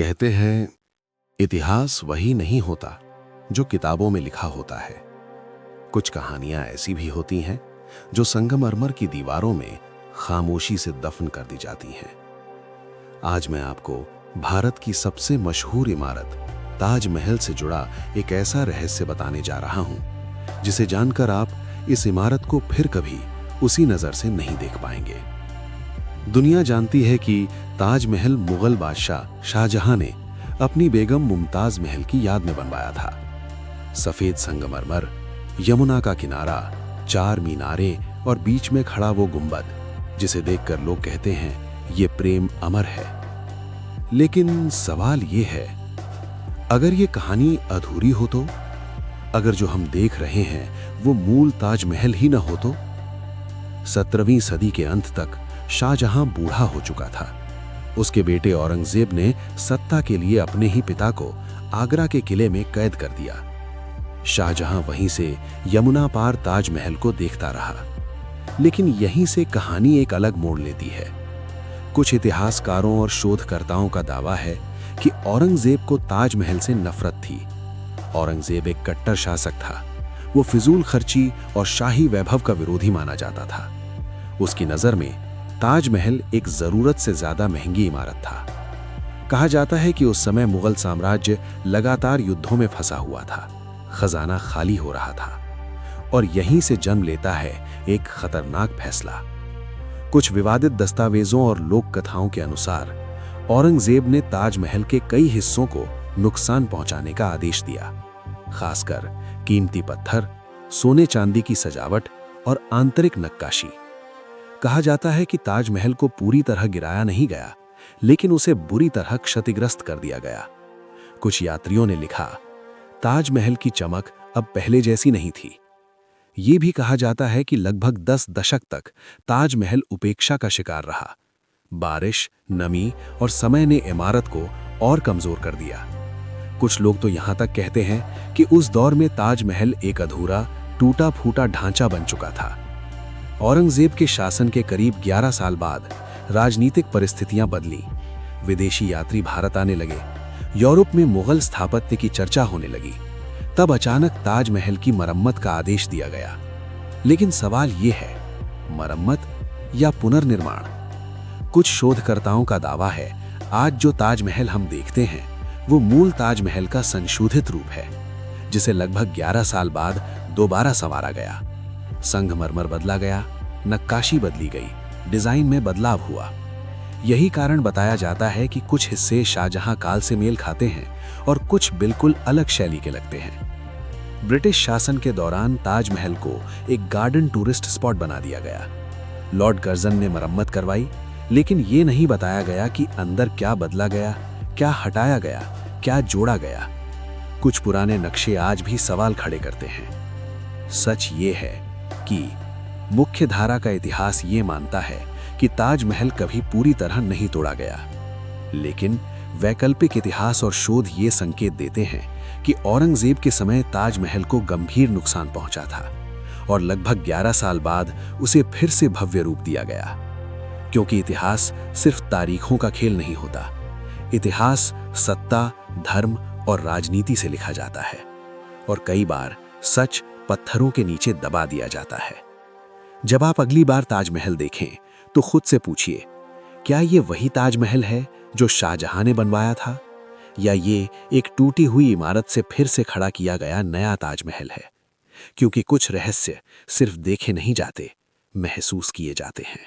कहते हैं इतिहास वही नहीं होता जो किताबों में लिखा होता है। कुछ कहानियां ऐसी भी होती हैं जो संगमरमर की दीवारों में खामोशी से दफन कर दी जाती हैं। आज मैं आपको भारत की सबसे मशहूर इमारत ताजमहल से जुड़ा एक ऐसा रहस्य बताने जा रहा हूं जिसे जानकर आप इस इमारत को फिर कभी उसी नजर से नहीं देख पाएंगे। दुनिया जानती है कि ताजमहल मुगल बादशाह शाहजहां ने अपनी बेगम मुमताज महल की याद में बनवाया था। सफेद संगमरमर, यमुना का किनारा, 4 मीनारे और बीच में खड़ा वो गुंबद जिसे देखकर लोग कहते हैं ये प्रेम अमर है। लेकिन सवाल ये है, अगर ये कहानी अधूरी हो तो? अगर जो हम देख रहे हैं वो मूल ताजमहल ही न हो तो? 17वीं सदी के अंत तक शाहजहां बूढ़ा हो चुका था। उसके बेटे औरंगजेब ने सत्ता के लिए अपने ही पिता को आगरा के किले में कैद कर दिया। शाहजहां वहीं से यमुना पार ताजमहल को देखता रहा। लेकिन यहीं से कहानी एक अलग मोड़ लेती है। कुछ इतिहासकारों और शोधकर्ताओं का दावा है कि औरंगजेब को ताजमहल से नफरत थी। औरंगजेब एक कट्टर शासक था। वो फिजूल खर्ची और शाही वैभव का विरोधी माना जाता था। उसकी नजर में ताजमहल एक जरूरत से ज्यादा महंगी इमारत था। कहा जाता है कि उस समय मुगल साम्राज्य लगातार युद्धों में फंसा हुआ था, खजाना खाली हो रहा था और यहीं से जन्म लेता है एक खतरनाक फैसला। कुछ विवादित दस्तावेजों और लोक कथाओं के अनुसार औरंगजेब ने ताजमहल के कई हिस्सों को नुकसान पहुंचाने का आदेश दिया, खासकर कीमती पत्थर, सोने चांदी की सजावट और आंतरिक नक्काशी। कहा जाता है कि ताजमहल को पूरी तरह गिराया नहीं गया, लेकिन उसे बुरी तरह क्षतिग्रस्त कर दिया गया। कुछ यात्रियों ने लिखा, ताजमहल की चमक अब पहले जैसी नहीं थी। ये भी कहा जाता है कि लगभग 10 दशक तक ताजमहल उपेक्षा का शिकार रहा। बारिश, नमी और समय ने इमारत को और कमजोर कर दिया। कुछ लोग तो यहां तक कहते हैं कि उस दौर में ताजमहल एक अधूरा, टूटा फूटा ढांचा बन चुका था। औरंगजेब के शासन के करीब 11 साल बाद राजनीतिक परिस्थितियां बदली। विदेशी यात्री भारत आने लगे। यूरोप में मुगल स्थापत्य की चर्चा होने लगी। तब अचानक ताजमहल की मरम्मत का आदेश दिया गया। लेकिन सवाल यह है, मरम्मत या पुनर्निर्माण? कुछ शोधकर्ताओं का दावा है, आज जो ताजमहल हम देखते हैं वो मूल ताजमहल का संशोधित रूप है, जिसे लगभग 11 साल बाद दोबारा संवारा गया। संगमरमर बदला गया, नक्काशी बदली गई, डिजाइन में बदलाव हुआ। यही कारण बताया जाता है कि कुछ हिस्से शाहजहां काल से मेल खाते हैं और कुछ बिल्कुल अलग शैली के लगते हैं। ब्रिटिश शासन के दौरान ताजमहल को एक गार्डन टूरिस्ट स्पॉट बना दिया गया। लॉर्ड कर्जन ने मरम्मत करवाई, लेकिन ये नहीं बताया गया कि अंदर क्या बदला गया, क्या हटाया गया, क्या जोड़ा गया। कुछ पुराने नक्शे आज भी सवाल खड़े करते हैं। सच ये है कि मुख्य धारा का इतिहास ये मानता है कि ताजमहल कभी पूरी तरह नहीं तोड़ा गया, लेकिन वैकल्पिक इतिहास और शोध ये संकेत देते हैं कि औरंगजेब के समय ताजमहल को गंभीर नुकसान पहुंचा था और लगभग 11 साल बाद उसे फिर से भव्य रूप दिया गया। क्योंकि इतिहास सिर्फ तारीखों का खेल नहीं होता। इतिहास सत्ता, धर्म और राजनीति से लिखा जाता है और कई बार सच पत्थरों के नीचे दबा दिया जाता है। जब आप अगली बार ताजमहल देखें तो खुद से पूछिए, क्या ये वही ताजमहल है जो शाहजहां ने बनवाया था, या ये एक टूटी हुई इमारत से फिर से खड़ा किया गया नया ताजमहल है? क्योंकि कुछ रहस्य सिर्फ देखे नहीं जाते, महसूस किए जाते हैं।